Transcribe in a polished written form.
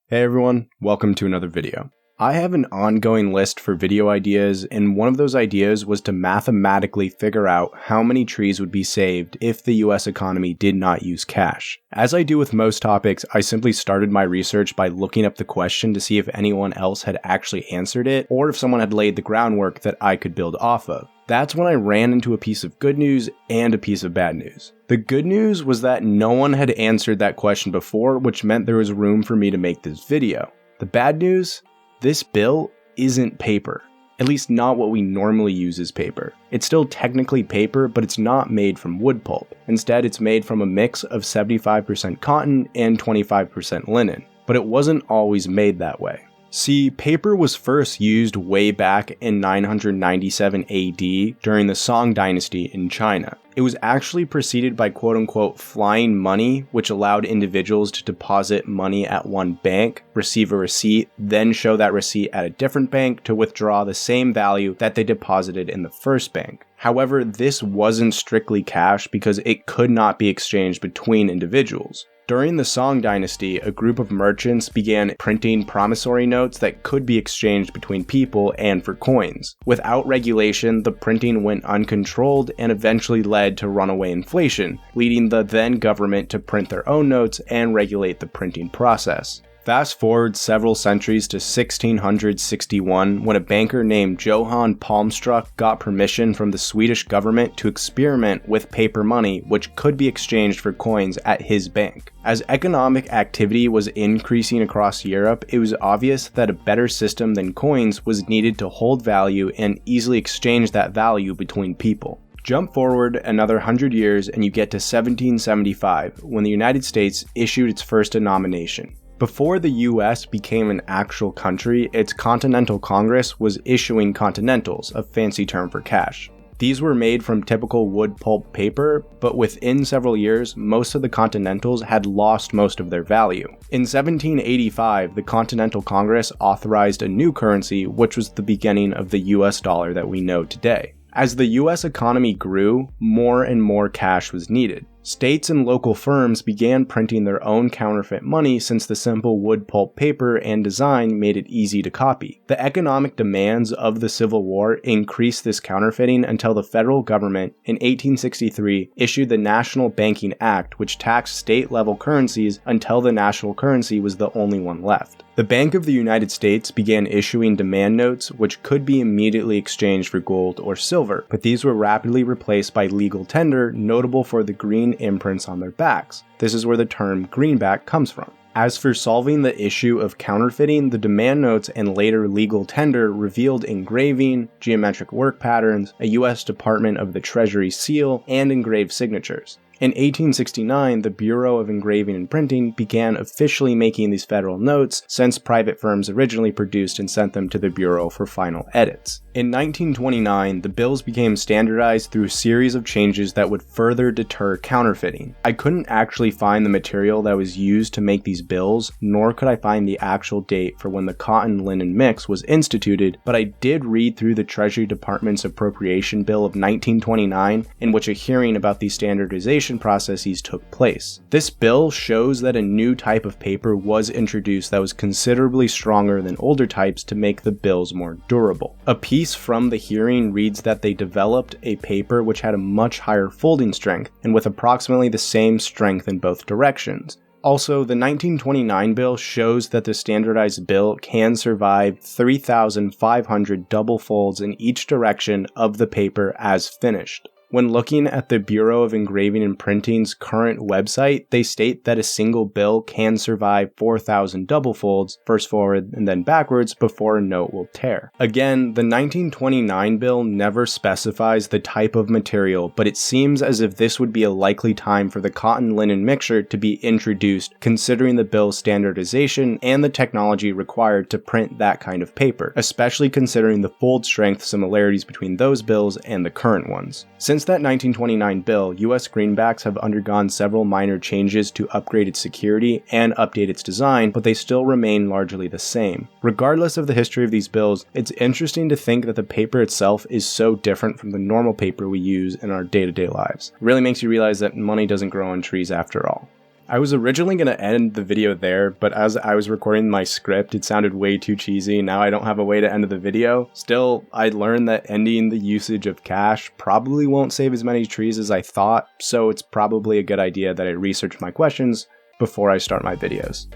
Hey everyone, welcome to another video. I have an ongoing list for video ideas, and one of those ideas was to mathematically figure out how many trees would be saved if the US economy did not use cash. As I do with most topics, I simply started my research by looking up the question to see if anyone else had actually answered it, or if someone had laid the groundwork that I could build off of. That's when I ran into a piece of good news and a piece of bad news. The good news was that no one had answered that question before, which meant there was room for me to make this video. The bad news? This bill isn't paper. At least not what we normally use as paper. It's still technically paper, but it's not made from wood pulp. Instead, it's made from a mix of 75% cotton and 25% linen. But it wasn't always made that way. See, paper was first used way back in 997 AD during the Song dynasty in China. It was actually preceded by quote-unquote flying money, which allowed individuals to deposit money at one bank, receive a receipt, then show that receipt at a different bank to withdraw the same value that they deposited in the first bank. However, this wasn't strictly cash because it could not be exchanged between individuals. During the Song dynasty, a group of merchants began printing promissory notes that could be exchanged between people and for coins. Without regulation, the printing went uncontrolled and eventually led to runaway inflation, leading the then government to print their own notes and regulate the printing process. Fast forward several centuries to 1661 when a banker named Johann Palmstruck got permission from the Swedish government to experiment with paper money which could be exchanged for coins at his bank. As economic activity was increasing across Europe, it was obvious that a better system than coins was needed to hold value and easily exchange that value between people. Jump forward another 100 years and you get to 1775 when the United States issued its first denomination. Before the US became an actual country, its Continental Congress was issuing continentals, a fancy term for cash. These were made from typical wood pulp paper, but within several years, most of the continentals had lost most of their value. In 1785, the Continental Congress authorized a new currency, which was the beginning of the US dollar that we know today. As the US economy grew, more and more cash was needed. States and local firms began printing their own counterfeit money since the simple wood pulp paper and design made it easy to copy. The economic demands of the Civil War increased this counterfeiting until the federal government in 1863 issued the National Banking Act, which taxed state-level currencies until the national currency was the only one left. The Bank of the United States began issuing demand notes which could be immediately exchanged for gold or silver, but these were rapidly replaced by legal tender, notable for the green imprints on their backs. This is where the term greenback comes from. As for solving the issue of counterfeiting, the demand notes and later legal tender revealed engraving, geometric work patterns, a US Department of the Treasury seal, and engraved signatures. In 1869, the Bureau of Engraving and Printing began officially making these federal notes, since private firms originally produced and sent them to the Bureau for final edits. In 1929, the bills became standardized through a series of changes that would further deter counterfeiting. I couldn't actually find the material that was used to make these bills, nor could I find the actual date for when the cotton-linen mix was instituted, but I did read through the Treasury Department's Appropriation Bill of 1929, in which a hearing about these standardization processes took place. This bill shows that a new type of paper was introduced that was considerably stronger than older types to make the bills more durable. A piece from the hearing reads that they developed a paper which had a much higher folding strength and with approximately the same strength in both directions. Also, the 1929 bill shows that the standardized bill can survive 3,500 double folds in each direction of the paper as finished. When looking at the Bureau of Engraving and Printing's current website, they state that a single bill can survive 4,000 double folds, first forward and then backwards, before a note will tear. Again, the 1929 bill never specifies the type of material, but it seems as if this would be a likely time for the cotton-linen mixture to be introduced, considering the bill's standardization and the technology required to print that kind of paper, especially considering the fold strength similarities between those bills and the current ones. Since that 1929 bill, US greenbacks have undergone several minor changes to upgrade its security and update its design, but they still remain largely the same. Regardless of the history of these bills, it's interesting to think that the paper itself is so different from the normal paper we use in our day-to-day lives. It really makes you realize that money doesn't grow on trees after all. I was originally going to end the video there, but as I was recording my script, it sounded way too cheesy. Now I don't have a way to end the video. Still, I learned that ending the usage of cash probably won't save as many trees as I thought, so it's probably a good idea that I research my questions before I start my videos.